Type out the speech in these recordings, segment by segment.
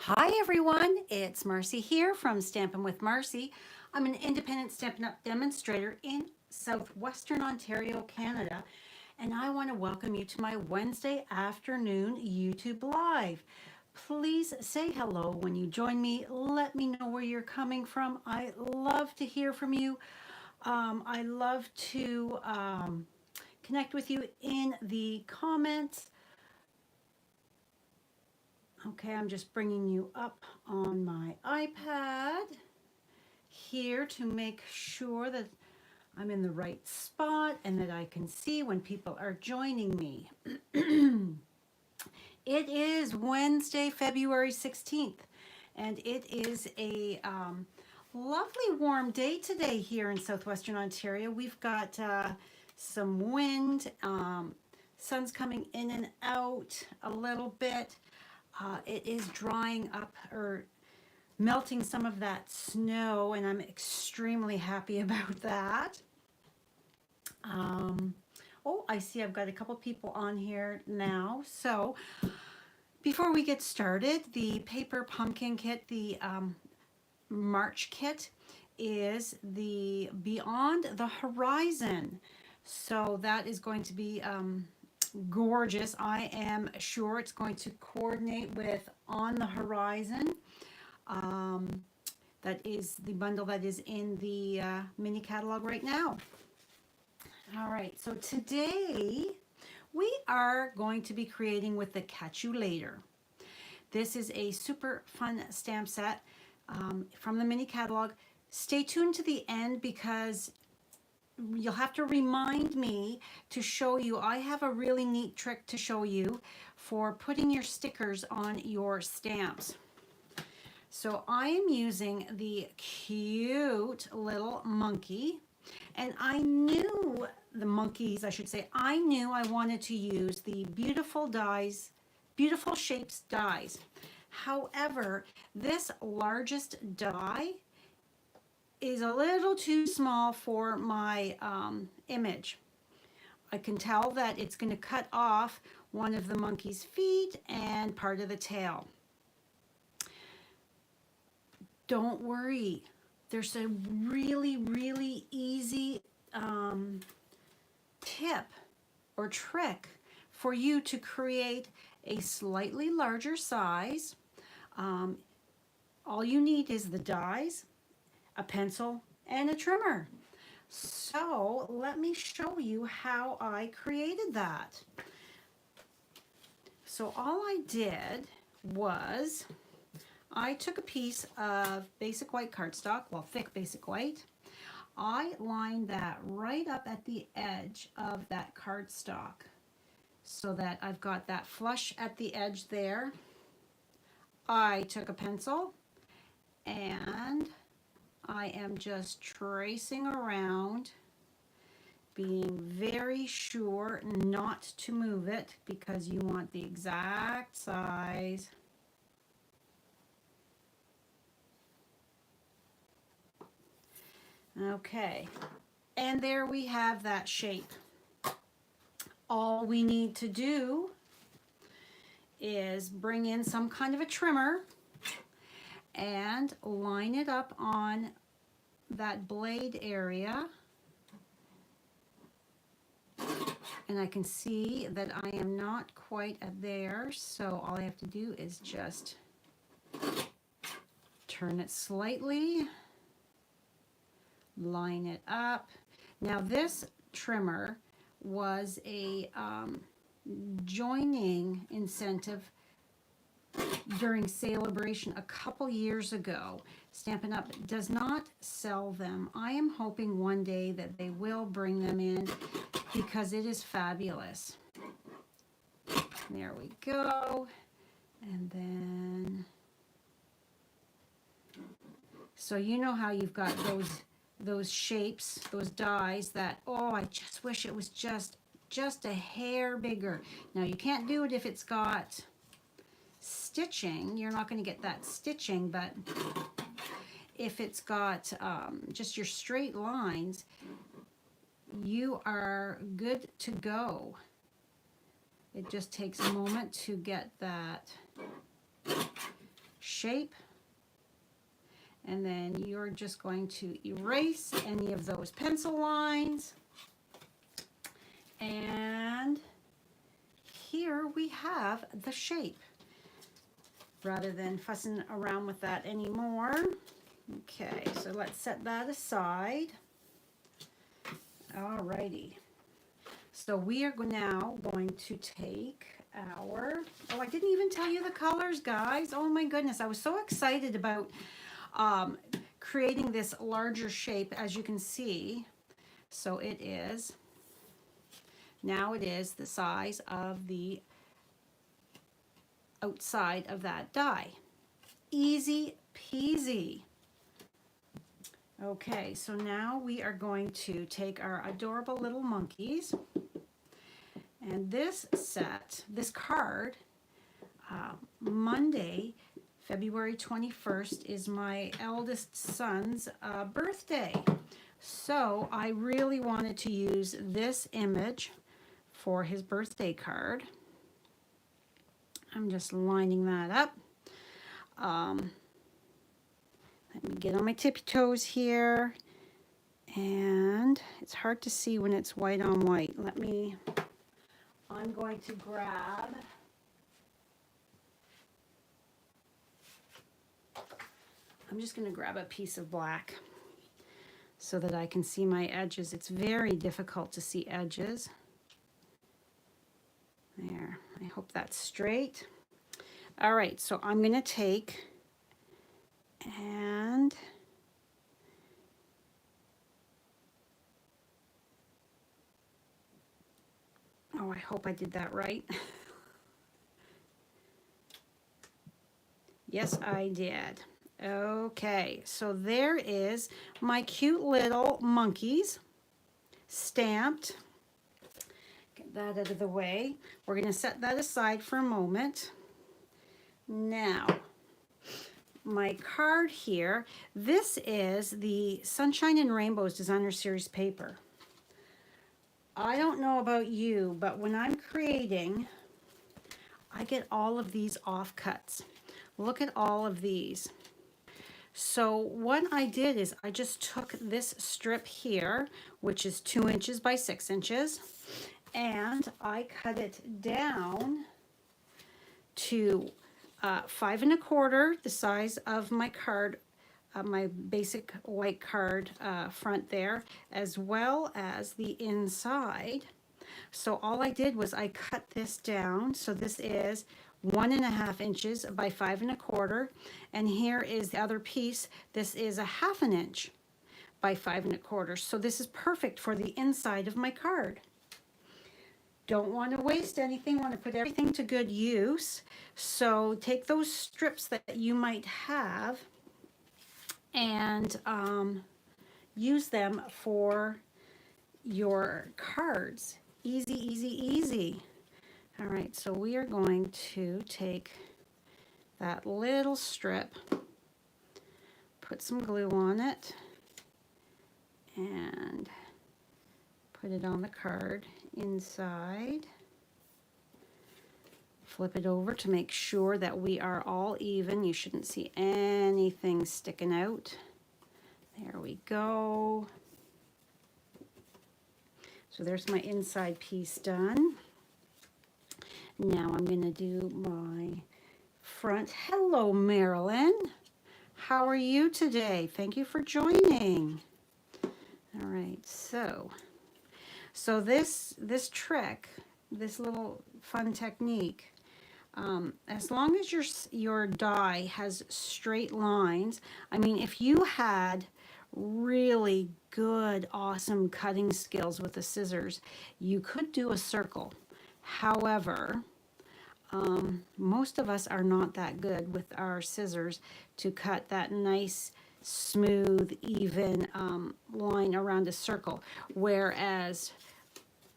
Hi everyone, it's Marcy here from Stampin' with Marcy. I'm an independent Stampin' Up! Demonstrator in southwestern Ontario, Canada, and I want to welcome you to my Wednesday afternoon YouTube Live. Please say hello when you join me. Let me know where you're coming from. I love to hear from you. I love to connect with you in the comments. Okay, I'm just bringing you up on my iPad here to make sure that I'm in the right spot and that I can see when people are joining me. It is Wednesday, February 16th, and it is a lovely warm day today here in southwestern Ontario. We've got some wind, sun's coming in and out a little bit. It is drying up or melting some of that snow, and I'm extremely happy about that. Oh, I see I've got a couple people on here now. So before we get started, the paper pumpkin kit, the March kit, is the Beyond the Horizon. So that is going to be gorgeous. I am sure it's going to coordinate with On the Horizon. That is the bundle that is in the mini catalog right now. All right, so today we are going to be creating with the Catch You Later. This is a super fun stamp set from the mini catalog. Stay tuned to the end because you'll have to remind me to show you. I have a really neat trick to show you for putting your stickers on your stamps. So I am using the cute little monkey, and I knew the monkeys, I should say, I knew I wanted to use the beautiful dies, beautiful shapes dies. However, this largest die is a little too small for my image. I can tell that it's going to cut off one of the monkey's feet and part of the tail. Don't worry. There's a really easy tip or trick for you to create a slightly larger size. All you need is the dies, a pencil, and a trimmer. So let me show you how I created that. So all I did was I took a piece of basic white cardstock, well, thick basic white. I lined that right up at the edge of that cardstock so that I've got that flush at the edge there. I took a pencil and I am just tracing around, being very sure not to move it because you want the exact size. Okay, and there we have that shape. All we need to do is bring in some kind of a trimmer and line it up on that blade area. And I can see that I am not quite at there, so all I have to do is just turn it slightly, line it up. Now this trimmer was a joining incentive during Celebration a couple years ago. Stampin' Up! Does not sell them. I am hoping one day that they will bring them in because it is fabulous. There we go. And then, so you know how you've got those shapes, those dies that, oh, I just wish it was just a hair bigger. Now you can't do it if it's got stitching. You're not going to get that stitching, but if it's got just your straight lines, you are good to go. It just takes a moment to get that shape. And then you're just going to erase any of those pencil lines. And here we have the shape. Rather than fussing around with that anymore. Okay, so let's set that aside. Alrighty. So we are now going to take our, oh, I didn't even tell you the colors, guys. Oh my goodness, I was so excited about creating this larger shape, as you can see. So it is, now it is the size of the outside of that die. Easy peasy. Okay, so now we are going to take our adorable little monkeys, and this set, this card, Monday, February 21st is my eldest son's birthday. So I really wanted to use this image for his birthday card. I'm just lining that up. Let me get on my tippy toes here. And it's hard to see when it's white on white. I'm going to grab, I'm just going to grab a piece of black so that I can see my edges. It's very difficult to see edges. There, I hope that's straight. All right, so I'm going to take and oh, I hope I did that right. Yes, I did. Okay, so there is my cute little monkeys stamped. Get that out of the way. We're going to set that aside for a moment. Now, my card here, this is the Sunshine and Rainbows Designer Series paper. I don't know about you, but when I'm creating, I get all of these offcuts. Look at all of these. So what I did is I just took this strip here, which is 2 inches by 6 inches, and I cut it down to 5 1/4, the size of my card, my basic white card front there, as well as the inside. So all I did was I cut this down. So this is 1 1/2 inches by 5 1/4, and here is the other piece. This is a 1/2 inch by 5 1/4. So this is perfect for the inside of my card. Don't want to waste anything, want to put everything to good use. So take those strips that you might have and use them for your cards. Easy, easy, easy. All right, so we are going to take that little strip, put some glue on it, and put it on the card inside. Flip it over to make sure that we are all even. You shouldn't see anything sticking out. There we go. So there's my inside piece done. Now I'm going to do my front. Hello, Marilyn. How are you today? Thank you for joining. All right, so this trick, this little fun technique, as long as your die has straight lines, I mean, if you had really good, awesome cutting skills with the scissors, you could do a circle. However, most of us are not that good with our scissors to cut that nice, smooth, even line around a circle, whereas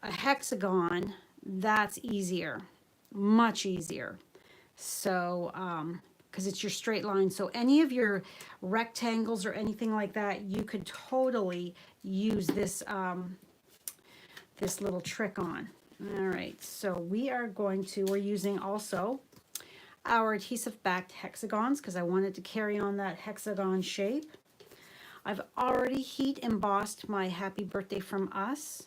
a hexagon, that's easier, much easier. So because it's your straight line. So any of your rectangles or anything like that, you could totally use this this little trick on. All right, so we're using also our adhesive backed hexagons because I wanted to carry on that hexagon shape. I've already heat embossed my happy birthday from us.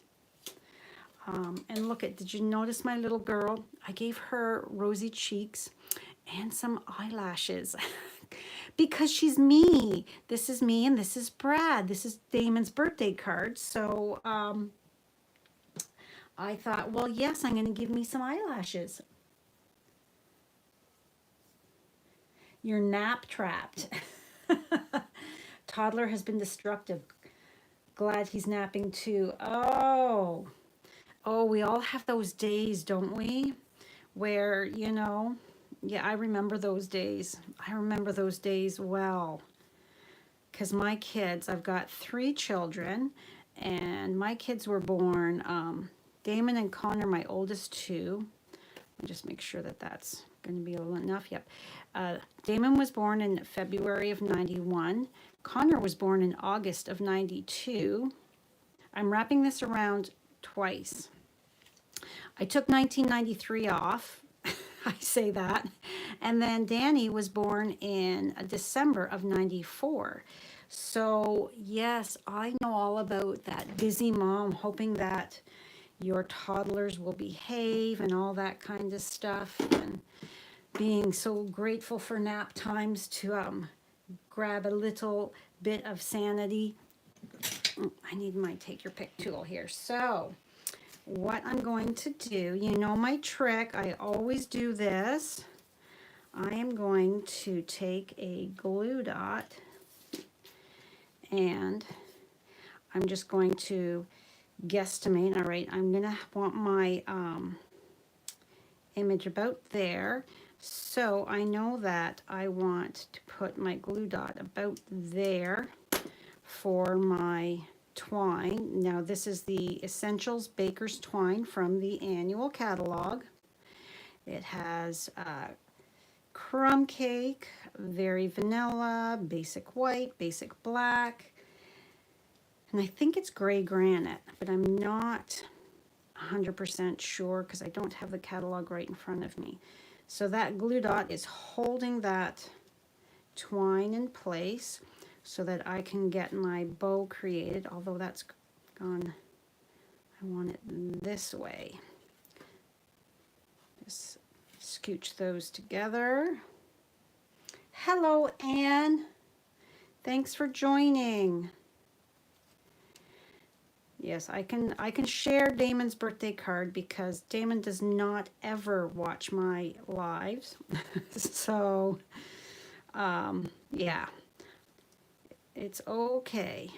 And look at, did you notice my little girl? I gave her rosy cheeks and some eyelashes because she's me. This is me and this is Brad. This is Damon's birthday card. So I thought, well, yes, I'm going to give me some eyelashes. You're nap trapped. Toddler has been destructive. Glad he's napping too. Oh, we all have those days, don't we? Where, you know, yeah, I remember those days. I remember those days well. Because my kids, I've got 3 children, and my kids were born, Damon and Connor, my oldest 2. Let me just make sure that that's going to be enough. Yep. Damon was born in February of 91. Connor was born in August of 92. I'm wrapping this around twice. I took 1993 off. I say that. And then Danny was born in December of 94. So yes, I know all about that busy mom hoping that your toddlers will behave and all that kind of stuff, and being so grateful for nap times to grab a little bit of sanity. I need my take your pick tool here. So what I'm going to do, you know my trick, I always do this. I am going to take a glue dot and I'm just going to guesstimate. All right, I'm gonna want my image about there. So I know that I want to put my glue dot about there for my twine. Now this is the Essentials Baker's Twine from the annual catalog. It has crumb cake, very vanilla, basic white, basic black, and I think it's gray granite, but I'm not 100% sure because I don't have the catalog right in front of me. So that glue dot is holding that twine in place so that I can get my bow created, although that's gone. I want it this way. Just scooch those together. Hello, Anne. Thanks for joining. Yes, I can share Damon's birthday card because Damon does not ever watch my lives. So, yeah, it's okay.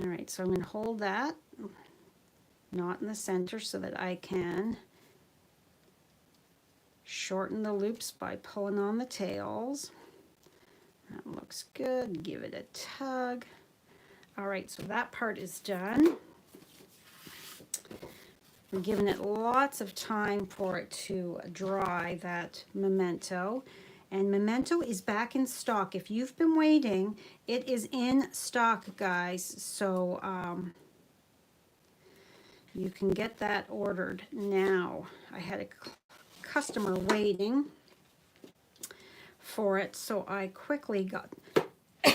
All right, so I'm going to hold that knot in the center so that I can shorten the loops by pulling on the tails. That looks good. Give it a tug. All right, so that part is done. We're giving it lots of time for it to dry, that memento. And memento is back in stock. If you've been waiting, it is in stock, guys. So you can get that ordered now. I had a customer waiting for it, so I quickly got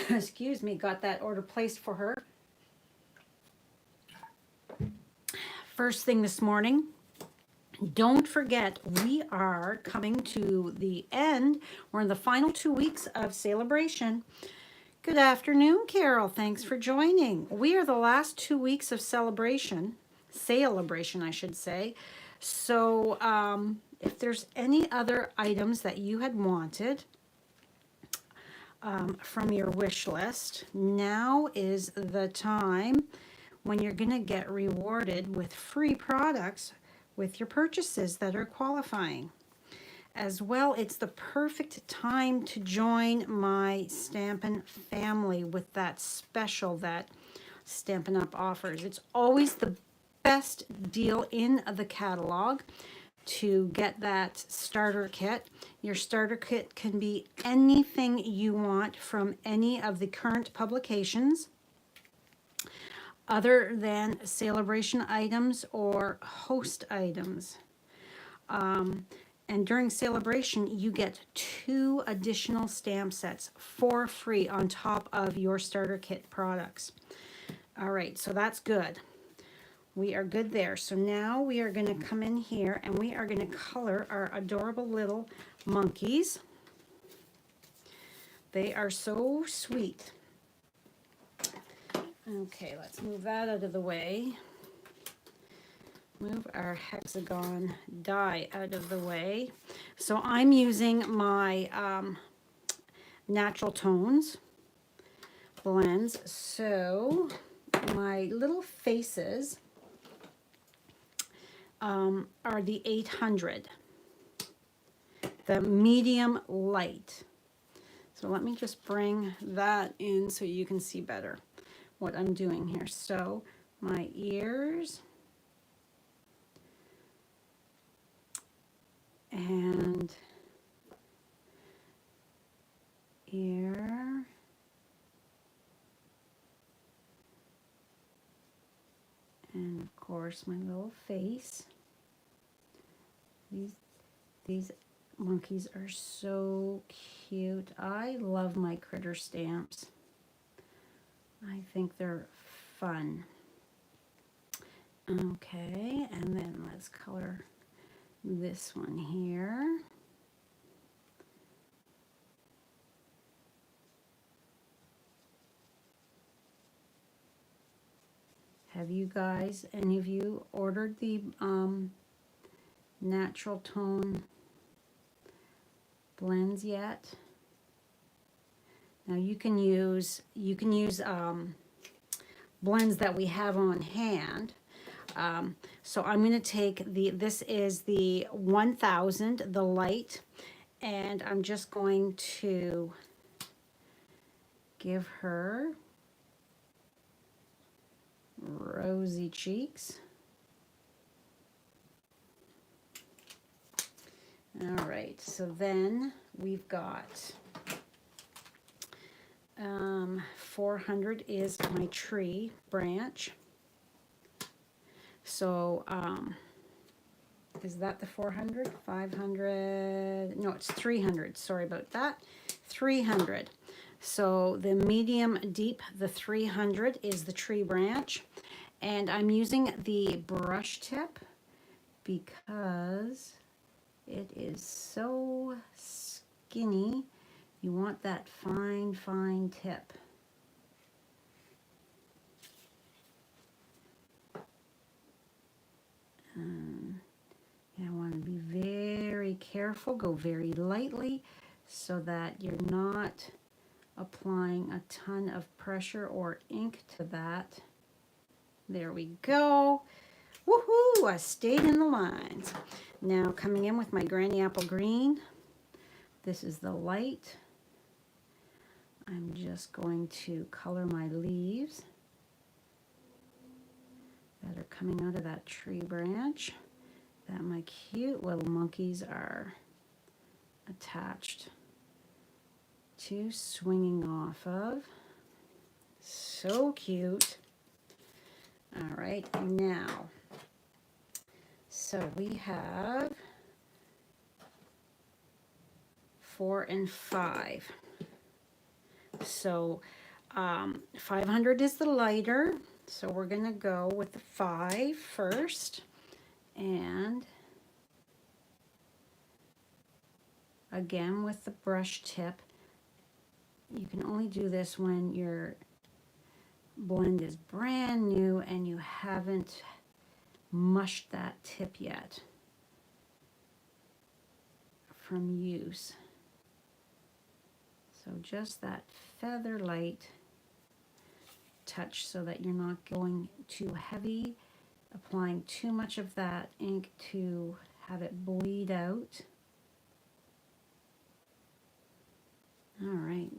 excuse me, got that order placed for her. First thing this morning, don't forget, we are coming to the end. We're in the final 2 weeks of celebration. Good afternoon, Carol. Thanks for joining. We are the last 2 weeks of celebration, I should say. So if there's any other items that you had wanted, from your wish list, now is the time when you're going to get rewarded with free products with your purchases that are qualifying. As well, it's the perfect time to join my Stampin' family with that special that Stampin' Up! Offers. It's always the best deal in the catalog to get that starter kit. Your starter kit can be anything you want from any of the current publications other than celebration items or host items. And during celebration, you get 2 additional stamp sets for free on top of your starter kit products. All right, so that's good. We are good there. So now we are going to come in here and we are going to color our adorable little monkeys. They are so sweet. Okay, let's move that out of the way. Move our hexagon die out of the way. So I'm using my natural tones blends. So my little faces are the 800, the medium light. So let me just bring that in so you can see better what I'm doing here. So my ears and ear and of course my little face. These monkeys are so cute. I love my critter stamps. I think they're fun. Okay, and then let's color this one here. Have you guys, any of you, ordered the natural tone blends yet? Now you can use blends that we have on hand. So I'm going to take this is the 1000, the light, and I'm just going to give her rosy cheeks. All right, so then we've got 400 is my tree branch. So is that the 400? 500? No, it's 300. Sorry about that. 300. So the medium deep, the 300 is the tree branch. And I'm using the brush tip because it is so skinny. You want that fine, fine tip. I want to be very careful, go very lightly so that you're not applying a ton of pressure or ink to that. There we go. Woohoo! I stayed in the lines. Now coming in with my Granny Apple Green. This is the light. I'm just going to color my leaves that are coming out of that tree branch that my cute little monkeys are attached to, swinging off of. So cute. All right, now, so we have 4 and 5. So 500 is the lighter, so we're going to go with the 5 first. And again with the brush tip, you can only do this when your blend is brand new and you haven't mushed that tip yet from use. So just that feather light touch so that you're not going too heavy, applying too much of that ink to have it bleed out. All right.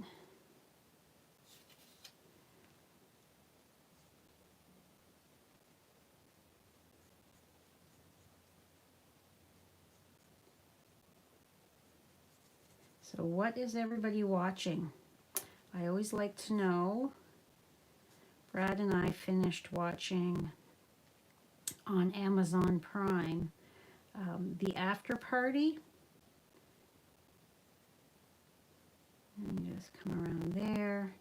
So what is everybody watching? I always like to know. Brad and I finished watching on Amazon Prime, The After Party. Just come around there.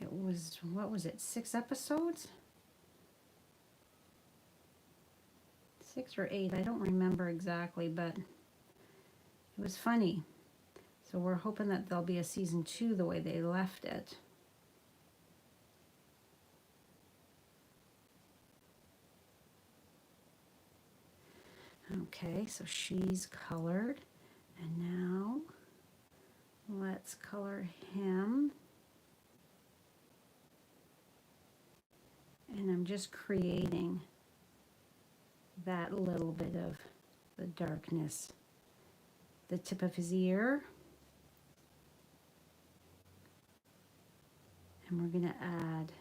It was, what was it, 6 episodes? 6 or 8, I don't remember exactly, but it was funny. So we're hoping that there'll be a season 2 the way they left it. Okay, so she's colored. And now let's color him. And I'm just creating that little bit of the darkness. The tip of his ear. And we're going to add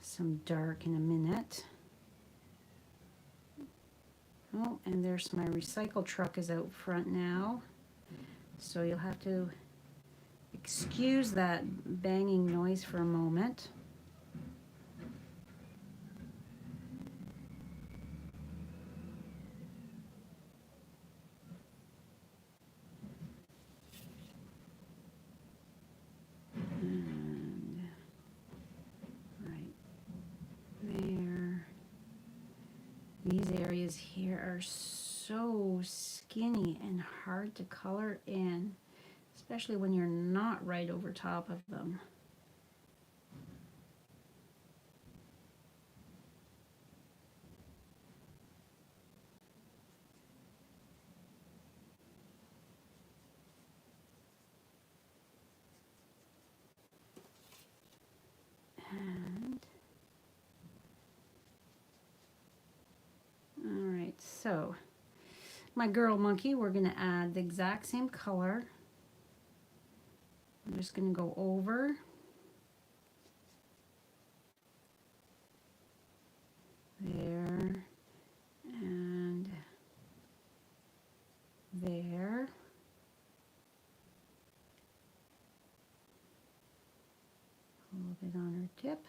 some dark in a minute. Oh, and there's my recycle truck is out front now. So you'll have to excuse that banging noise for a moment. And right there. These areas here are so skinny and hard to color in, especially when you're not right over top of them. And all right, so my girl monkey, we're going to add the exact same color. I'm just going to go over. There. And there. A little bit on her tip.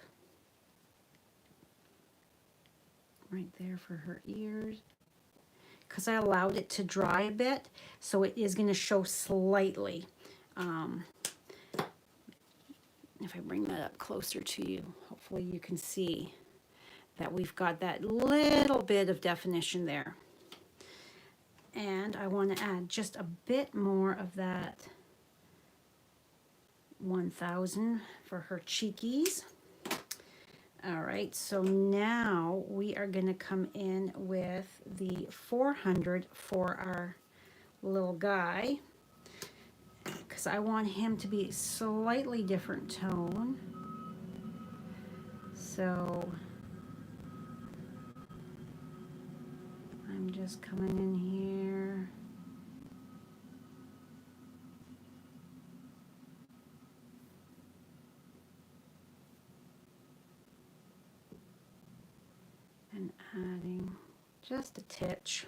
Right there for her ears. Because I allowed it to dry a bit, so it is going to show slightly. If I bring that up closer to you, hopefully you can see that we've got that little bit of definition there. And I want to add just a bit more of that 1000 for her cheekies. All right, so now we are going to come in with the 400 for our little guy, because I want him to be slightly different tone. So I'm just coming in here. And adding just a titch,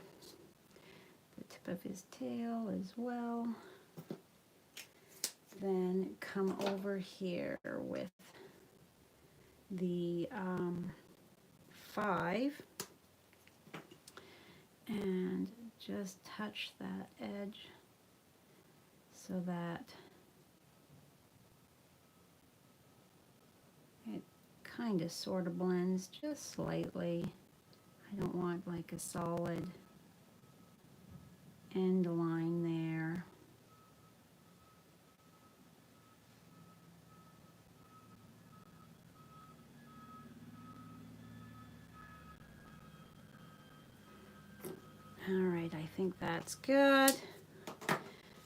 the tip of his tail as well. Then come over here with the 5 and just touch that edge so that it kind of sort of blends just slightly. I don't want like a solid end line there. All right, I think that's good.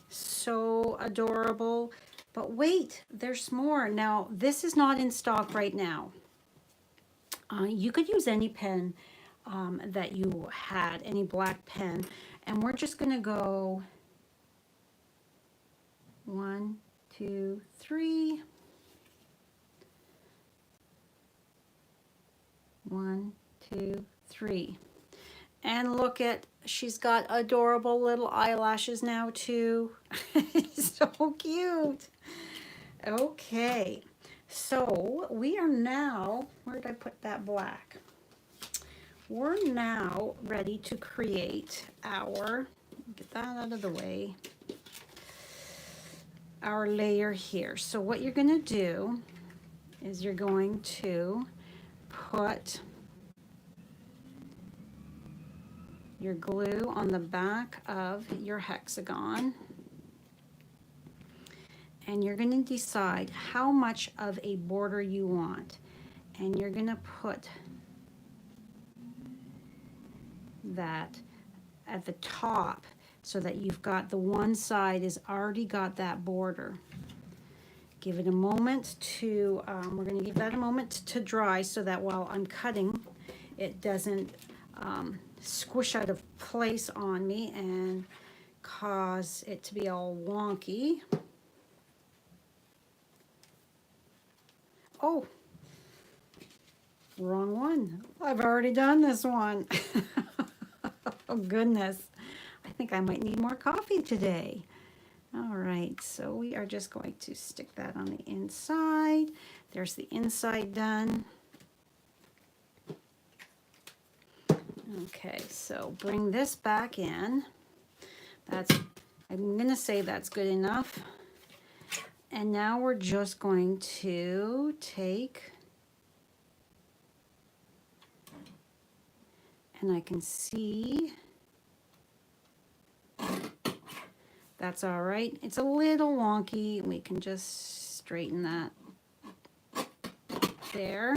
So adorable. But wait, there's more. Now, this is not in stock right now. You could use any pen that you had, any black pen. And we're just going to go 1, 2, 3. 1, 2, 3. And look at, she's got adorable little eyelashes now too. So cute. Okay, so we are now, where did I put that black? We're now ready to create our, get that out of the way. our layer here. So what you're going to do is you're going to put your glue on the back of your hexagon, and you're going to decide how much of a border you want, and you're going to put that at the top so that you've got the one side is already got that border. Give it a moment to, we're going to give that a moment to dry so that while I'm cutting, it doesn't squish out of place on me and cause it to be all wonky. Oh, wrong one. I've already done this one. Oh goodness. I think I might need more coffee today. All right, so we are just going to stick that on the inside. There's the inside done. Okay, so bring this back in. I'm gonna say that's good enough. And now we're just going to take, and I can see that's all right. It's a little wonky. We can just straighten that there.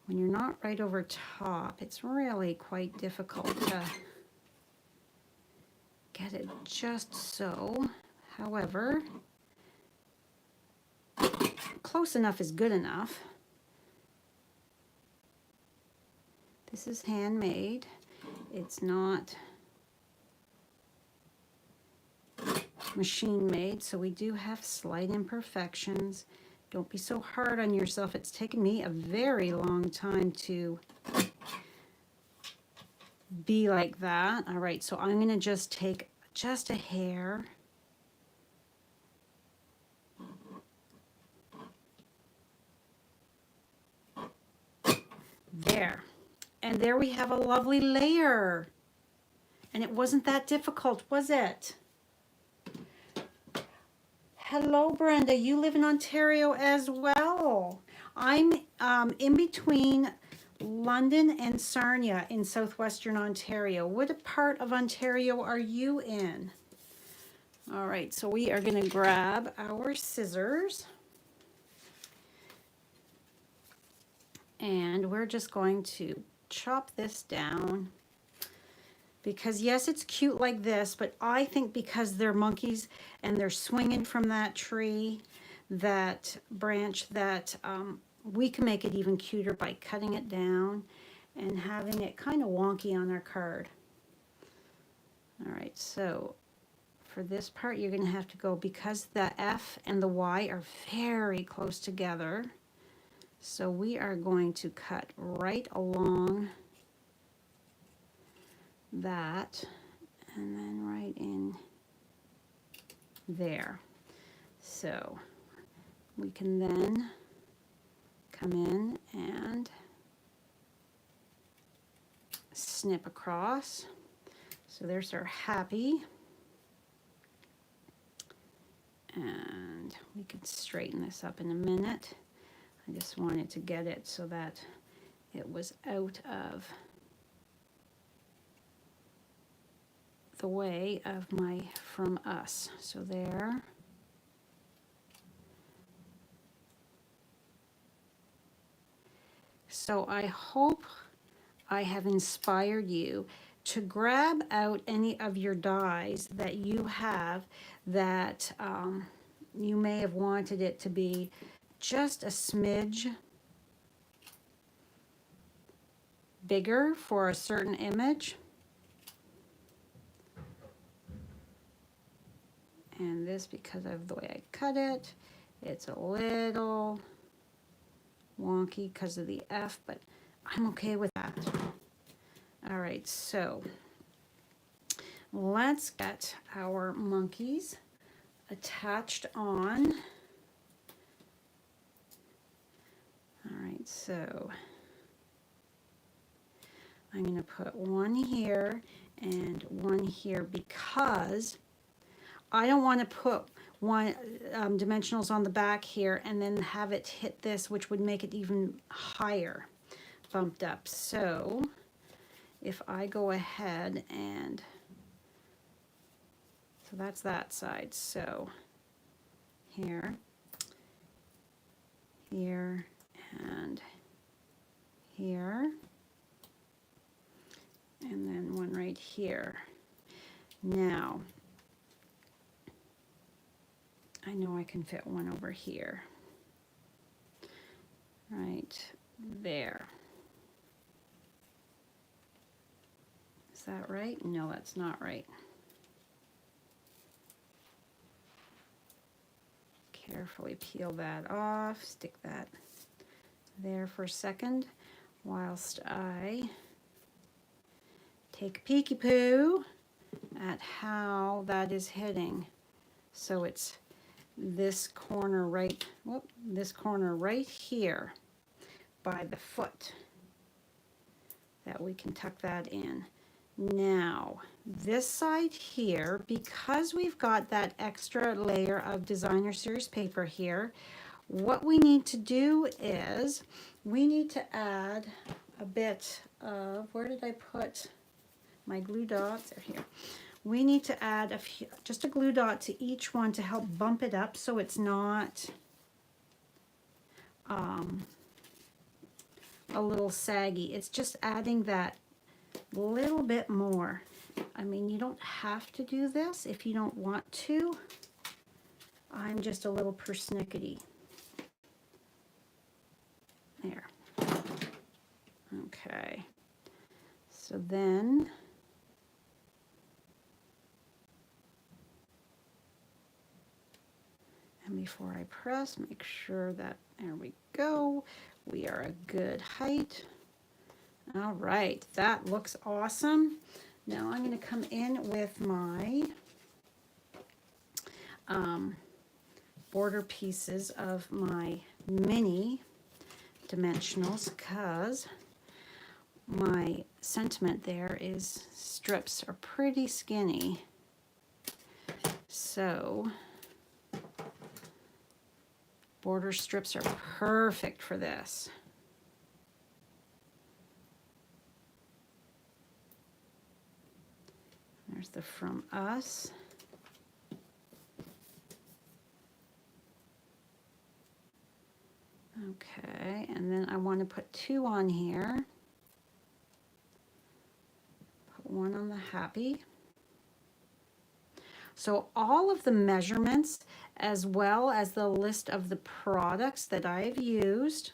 When you're not right over top, it's really quite difficult to get it just so. However, close enough is good enough. This is handmade. It's not machine made, so we do have slight imperfections. Don't be so hard on yourself. It's taken me a very long time to be like that. All right, so I'm going to just take just a hair. There. And there we have a lovely layer. And it wasn't that difficult, was it? Hello, Brenda. You live in Ontario as well. I'm in between London and Sarnia in southwestern Ontario. What part of Ontario are you in? All right, so we are going to grab our scissors. And we're just going to chop this down. Because yes, it's cute like this, but I think because they're monkeys and they're swinging from that tree, that branch, that we can make it even cuter by cutting it down and having it kind of wonky on our card. All right, so for this part, you're going to have to go, because the F and the Y are very close together. So we are going to cut right along that and then right in there. So we can then come in and snip across. So there's our happy. And we can straighten this up in a minute. I just wanted to get it so that it was out of the way of my from us. So there. So I hope I have inspired you to grab out any of your dies that you have that you may have wanted it to be just a smidge bigger for a certain image. And this, because of the way I cut it, it's a little wonky because of the F, but I'm okay with that. All right, so let's get our monkeys attached on. All right, so I'm going to put one here and one here because I don't want to put one dimensionals on the back here and then have it hit this, which would make it even higher, bumped up. So if I go ahead and, so that's that side. So here, here, and here, and then one right here. Now, I know I can fit one over here, right there. Is that right? No, that's not right. Carefully peel that off, stick that there for a second whilst I take a peeky poo at how that is hitting. So it's this corner right, this corner right here by the foot that we can tuck that in. Now, this side here, because we've got that extra layer of designer series paper here, what we need to do is we need to add a bit of, where did I put my glue dots? They're here. We need to add a few, just a glue dot to each one to help bump it up so it's not a little saggy. It's just adding that little bit more. I mean, you don't have to do this if you don't want to. I'm just a little persnickety. There. Okay. So then and before I press, make sure that, there we go, we are a good height. All right, that looks awesome. Now I'm going to come in with my border pieces of my mini dimensionals, because my sentiment there is strips are pretty skinny. So border strips are perfect for this. There's the From Us. Okay, and then I want to put two on here. Put one on the Happy. So all of the measurements, as well as the list of the products that I've used,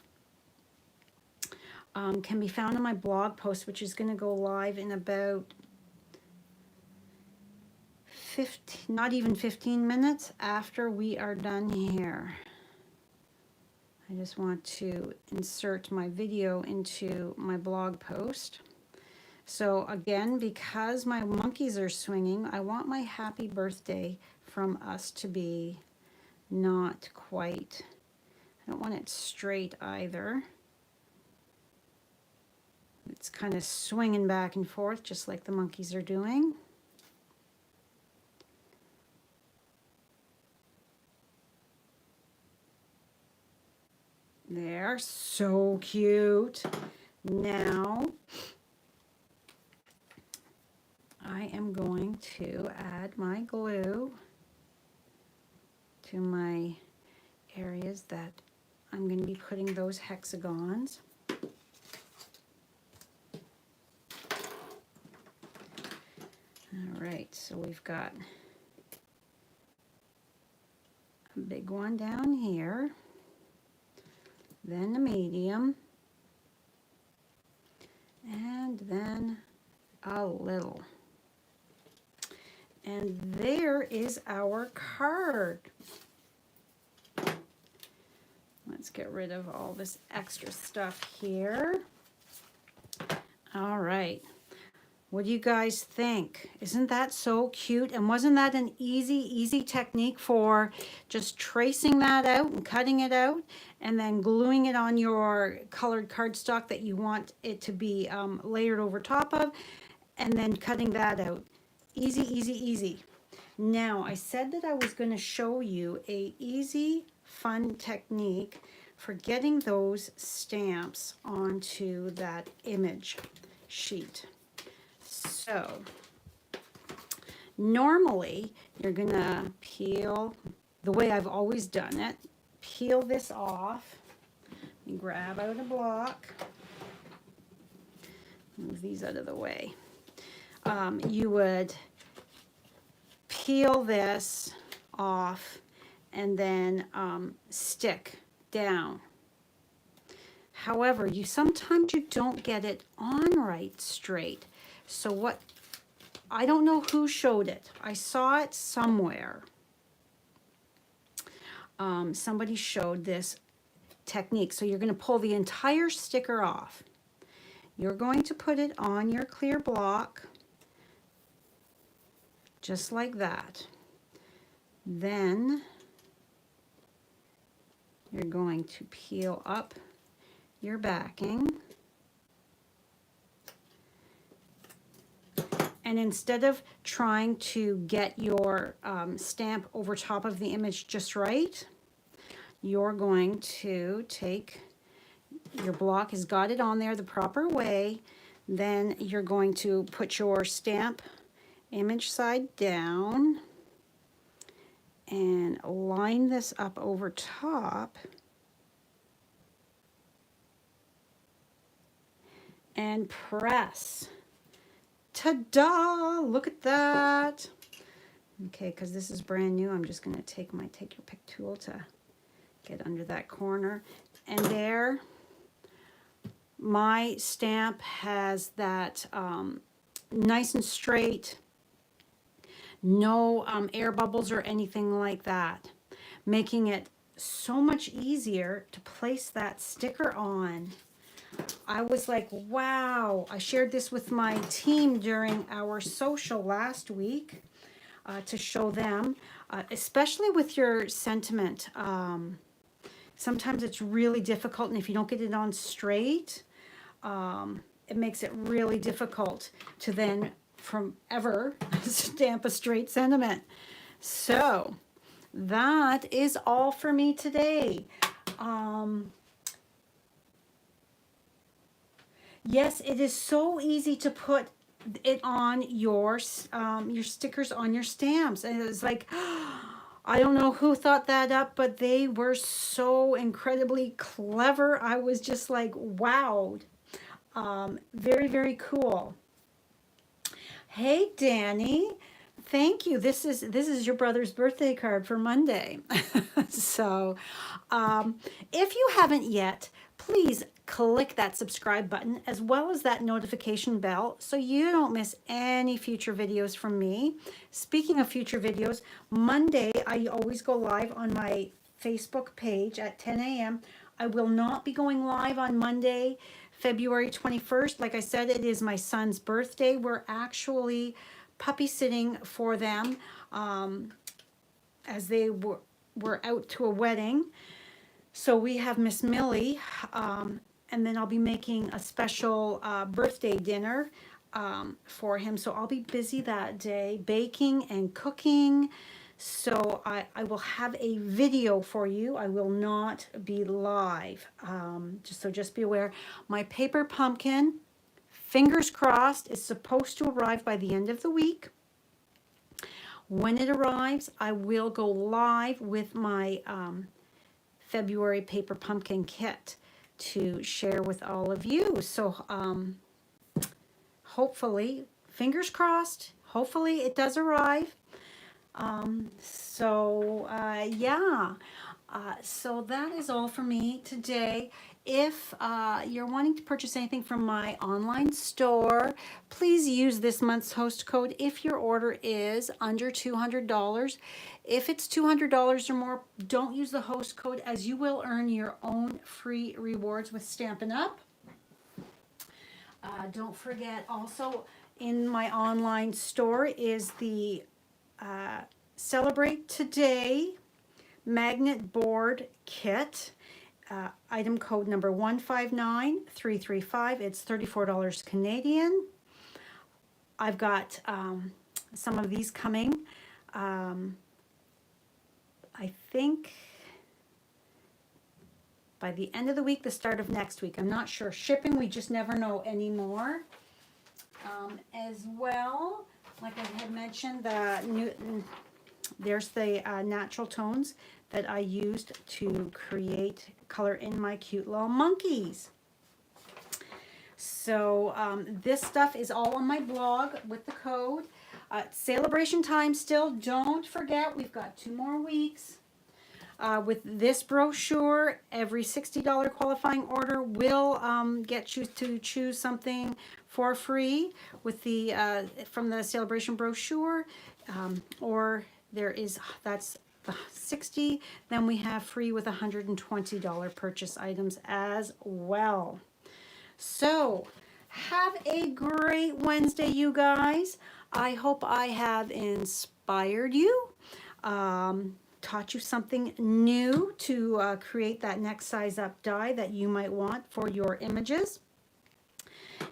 can be found in my blog post, which is going to go live in about 15, not even 15 minutes after we are done here. I just want to insert my video into my blog post. So again, because my monkeys are swinging, I want my Happy Birthday From Us to be not quite, I don't want it straight either. It's kind of swinging back and forth just like the monkeys are doing. They're so cute. Now, I am going to add my glue to my areas that I'm going to be putting those hexagons. All right, so we've got a big one down here, then a medium, and then a little. And there is our card. Let's get rid of all this extra stuff here. All right. What do you guys think? Isn't that so cute? And wasn't that an easy technique for just tracing that out and cutting it out and then gluing it on your colored cardstock that you want it to be layered over top of, and then cutting that out. Easy, easy, easy. Now, I said that I was going to show you a easy, fun technique for getting those stamps onto that image sheet. So, normally, you're going to peel, the way I've always done it, peel this off, and grab out a block, move these out of the way. You would peel this off and then stick down. However, sometimes you don't get it on right straight. So what, I don't know who showed it. I saw it somewhere. Somebody showed this technique. So you're going to pull the entire sticker off. You're going to put it on your clear block, just like that. Then you're going to peel up your backing. And instead of trying to get your stamp over top of the image just right, you're going to take your block, has got it on there the proper way. Then you're going to put your stamp image side down and line this up over top and press. Ta-da! Look at that. Okay, because this is brand new, I'm just going to take my take your pick tool to get under that corner. And there, my stamp has that nice and straight, no air bubbles or anything like that, making it so much easier to place that sticker on. I was like, wow. I shared this with my team during our social last week to show them, especially with your sentiment. Sometimes it's really difficult, and if you don't get it on straight, it makes it really difficult to then from ever stamp a straight sentiment. So that is all for me today. Yes, it is so easy to put it on your stickers on your stamps. And it's like, I don't know who thought that up, but they were so incredibly clever. I was just like, wowed. Very, very cool. Hey, Danny. Thank you. This is your brother's birthday card for Monday. So, if you haven't yet, please click that subscribe button as well as that notification bell so you don't miss any future videos from me. Speaking of future videos, Monday I always go live on my Facebook page at 10 a.m. I will not be going live on Monday, February 21st. Like I said, it is my son's birthday. We're actually puppy sitting for them as they were out to a wedding. So we have Miss Millie, and then I'll be making a special birthday dinner for him. So I'll be busy that day, baking and cooking. So I will have a video for you. I will not be live. Just be aware. My paper pumpkin, fingers crossed, is supposed to arrive by the end of the week. When it arrives, I will go live with my February paper pumpkin kit to share with all of you. So hopefully, fingers crossed, hopefully it does arrive. Yeah. So that is all for me today. If you're wanting to purchase anything from my online store, please use this month's host code if your order is under $200. If it's $200 or more, don't use the host code, as you will earn your own free rewards with Stampin' Up. Don't forget, also in my online store is the Celebrate Today magnet board kit. Item code number 159335. It's $34 Canadian. I've got some of these coming I think by the end of the week, the start of next week. I'm not sure. Shipping, we just never know anymore. As well, like I had mentioned, there's the natural tones that I used to create color in my cute little monkeys. So this stuff is all on my blog with the code. Celebration time still. Don't forget, we've got 2 more weeks. With this brochure, every $60 qualifying order will get you to choose something for free with the from the celebration brochure, or that's the 60. Then we have free with $120 purchase items as well. So have a great Wednesday, you guys. I hope I have inspired you. Taught you something new to create that next size up die that you might want for your images.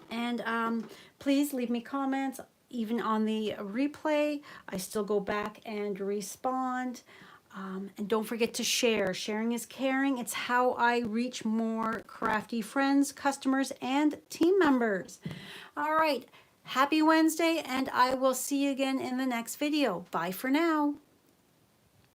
And please leave me comments. Even on the replay, I still go back and respond. And don't forget to share. Sharing is caring. It's how I reach more crafty friends, customers, and team members. All right. Happy Wednesday, and I will see you again in the next video. Bye for now.